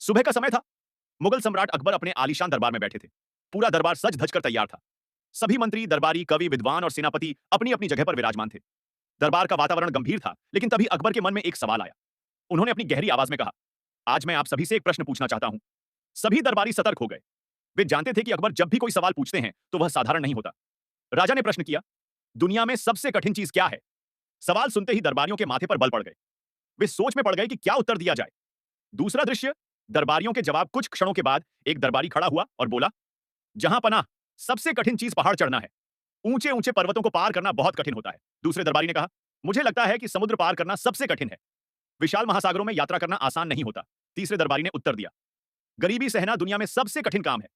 सुबह का समय था। मुगल सम्राट अकबर अपने आलीशान दरबार में बैठे थे। पूरा दरबार सज धज कर तैयार था। सभी मंत्री, दरबारी, कवि, विद्वान और सेनापति अपनी अपनी जगह पर विराजमान थे। दरबार का वातावरण गंभीर था, लेकिन तभी अकबर के मन में एक सवाल आया। उन्होंने अपनी गहरी आवाज में कहा, आज मैं आप सभी से एक प्रश्न पूछना चाहता हूं। सभी दरबारी सतर्क हो गए। वे जानते थे कि अकबर जब भी कोई सवाल पूछते हैं तो वह साधारण नहीं होता। राजा ने प्रश्न किया, दुनिया में सबसे कठिन चीज क्या है? सवाल सुनते ही दरबारियों के माथे पर बल पड़ गए। वे सोच में पड़ गए कि क्या उत्तर दिया जाए। दूसरा दृश्य, दरबारियों के जवाब कुछ क्षणों के बाद एक दरबारी खड़ा हुआ और बोला, जहां पनाह, सबसे कठिन चीज पहाड़ चढ़ना है। ऊंचे ऊंचे पर्वतों को पार करना बहुत कठिन होता है। दूसरे दरबारी ने कहा, मुझे लगता है कि समुद्र पार करना सबसे कठिन है। विशाल महासागरों में यात्रा करना आसान नहीं होता। तीसरे दरबारी ने उत्तर दिया, गरीबी सहना दुनिया में सबसे कठिन काम है।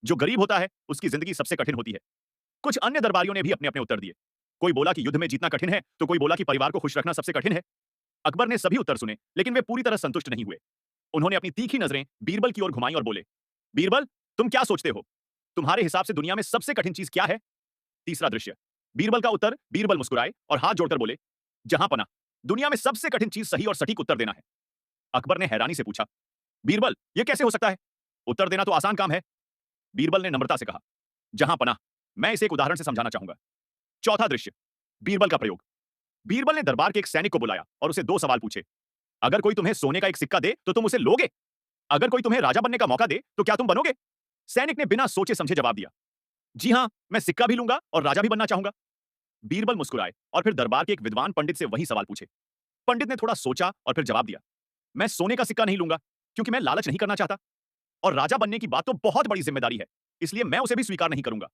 जो गरीब होता है उसकी जिंदगी सबसे कठिन होती है। कुछ अन्य दरबारियों ने भी अपने अपने उत्तर दिए। कोई बोला कि युद्ध में जीतना कठिन है, तो कोई बोला कि परिवार को खुश रखना सबसे कठिन है। अकबर ने सभी उत्तर सुने, लेकिन वे पूरी तरह संतुष्ट नहीं हुए। उन्होंने अपनी तीखी नजरें बीरबल की ओर घुमाई और बोले, बीरबल, तुम क्या सोचते हो? तुम्हारे हिसाब से दुनिया में सबसे कठिन चीज क्या है? तीसरा दृश्य, बीरबल का उत्तर, बीरबल मुस्कुराए और हाथ जोड़कर बोले, जहां पना, दुनिया में सबसे कठिन चीज सही और सटीक उत्तर देना है। अकबर ने हैरानी से पूछा, बीरबल, यह कैसे हो सकता है? उत्तर देना तो आसान काम है। बीरबल ने नम्रता से कहा, जहां पना, मैं इसे एक उदाहरण से समझाना चाहूंगा। चौथा दृश्य, बीरबल का प्रयोग। बीरबल ने दरबार के एक सैनिक को बुलाया और उसे दो सवाल पूछे। अगर कोई तुम्हें सोने का एक सिक्का दे तो तुम उसे लोगे? अगर कोई तुम्हें राजा बनने का मौका दे तो क्या तुम बनोगे? सैनिक ने बिना सोचे समझे जवाब दिया, जी हां, मैं सिक्का भी लूंगा और राजा भी बनना चाहूंगा। बीरबल मुस्कुराए और फिर दरबार के एक विद्वान पंडित से वही सवाल पूछे। पंडित ने थोड़ा सोचा और फिर जवाब दिया, मैं सोने का सिक्का नहीं लूंगा, क्योंकि मैं लालच नहीं करना चाहता। और राजा बनने की बात तो बहुत बड़ी जिम्मेदारी है, इसलिए मैं उसे भी स्वीकार नहीं करूंगा।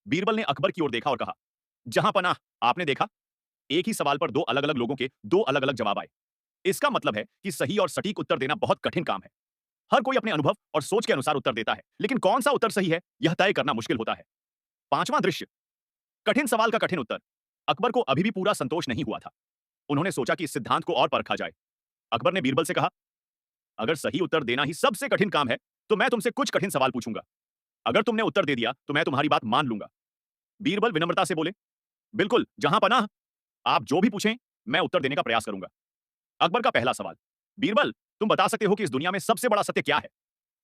बीरबल ने अकबर की ओर देखा और कहा, जहां पनाह, आपने देखा, एक ही सवाल पर दो अलग अलग लोगों के दो अलग अलग जवाब आए। इसका मतलब है कि सही और सटीक उत्तर देना बहुत कठिन काम है। हर कोई अपने अनुभव और सोच के अनुसार उत्तर देता है, लेकिन कौन सा उत्तर सही है यह तय करना मुश्किल होता है। पांचवां दृश्य, कठिन सवाल का कठिन उत्तर। अकबर को अभी भी पूरा संतोष नहीं हुआ था। उन्होंने सोचा कि इस सिद्धांत को और परखा जाए। अकबर ने बीरबल से कहा, अगर सही उत्तर देना ही सबसे कठिन काम है, तो मैं तुमसे कुछ कठिन सवाल पूछूंगा। अगर तुमने उत्तर दे दिया तो मैं तुम्हारी बात मान लूंगा। बीरबल विनम्रता से बोले, बिल्कुल, जहां पनाह, आप जो भी पूछें, मैं उत्तर देने का प्रयास करूंगा। अकबर का पहला सवाल, बीरबल, तुम बता सकते हो कि इस दुनिया में सबसे बड़ा सत्य क्या है?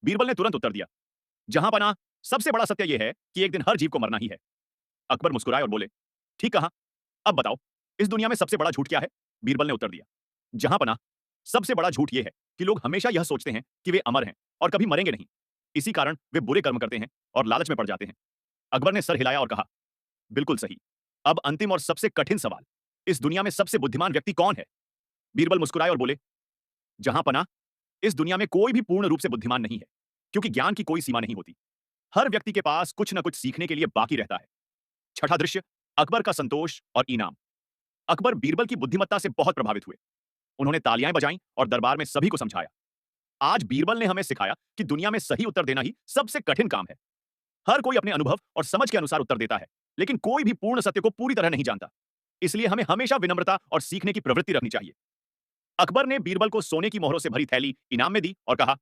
बीरबल ने तुरंत उत्तर दिया, जहां पनाह, सबसे बड़ा सत्य यह है कि एक दिन हर जीव को मरना ही है। अकबर मुस्कुराए और बोले, ठीक कहा, अब बताओ, इस दुनिया में सबसे बड़ा झूठ क्या है? बीरबल ने उत्तर दिया, जहां पनाह, सबसे बड़ा झूठ यह है कि लोग हमेशा यह सोचते हैं कि वे अमर हैं और कभी मरेंगे नहीं। इसी कारण वे बुरे कर्म करते हैं और लालच में पड़ जाते हैं। अकबर ने सर हिलाया और कहा, बिल्कुल सही। अब अंतिम और सबसे कठिन सवाल, इस दुनिया में सबसे बुद्धिमान व्यक्ति कौन है? बीरबल मुस्कुराए और बोले, जहां पनाह, इस दुनिया में कोई भी पूर्ण रूप से बुद्धिमान नहीं है, क्योंकि ज्ञान की कोई सीमा नहीं होती। हर व्यक्ति के पास कुछ न कुछ सीखने के लिए बाकी रहता है। छठा दृश्य, अकबर का संतोष और इनाम। अकबर बीरबल की बुद्धिमत्ता से बहुत प्रभावित हुए। उन्होंने तालियां बजाईं और दरबार में सभी को समझाया, आज बीरबल ने हमें सिखाया कि दुनिया में सही उत्तर देना ही सबसे कठिन काम है। हर कोई अपने अनुभव और समझ के अनुसार उत्तर देता है, लेकिन कोई भी पूर्ण सत्य को पूरी तरह नहीं जानता। इसलिए हमें हमेशा विनम्रता और सीखने की प्रवृत्ति रखनी चाहिए। अकबर ने बीरबल को सोने की मोहरों से भरी थैली इनाम में दी और कहा,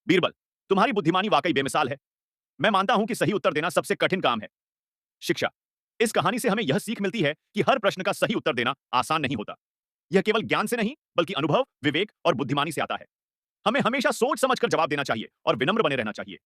बीरबल, तुम्हारी बुद्धिमानी वाकई बेमिसाल है। मैं मानता हूं कि सही उत्तर देना सबसे कठिन काम है। शिक्षा, इस कहानी से हमें यह सीख मिलती है कि हर प्रश्न का सही उत्तर देना आसान नहीं होता। यह केवल ज्ञान से नहीं, बल्कि अनुभव, विवेक और बुद्धिमानी से आता है। हमें हमेशा सोच समझकर जवाब देना चाहिए और विनम्र बने रहना चाहिए।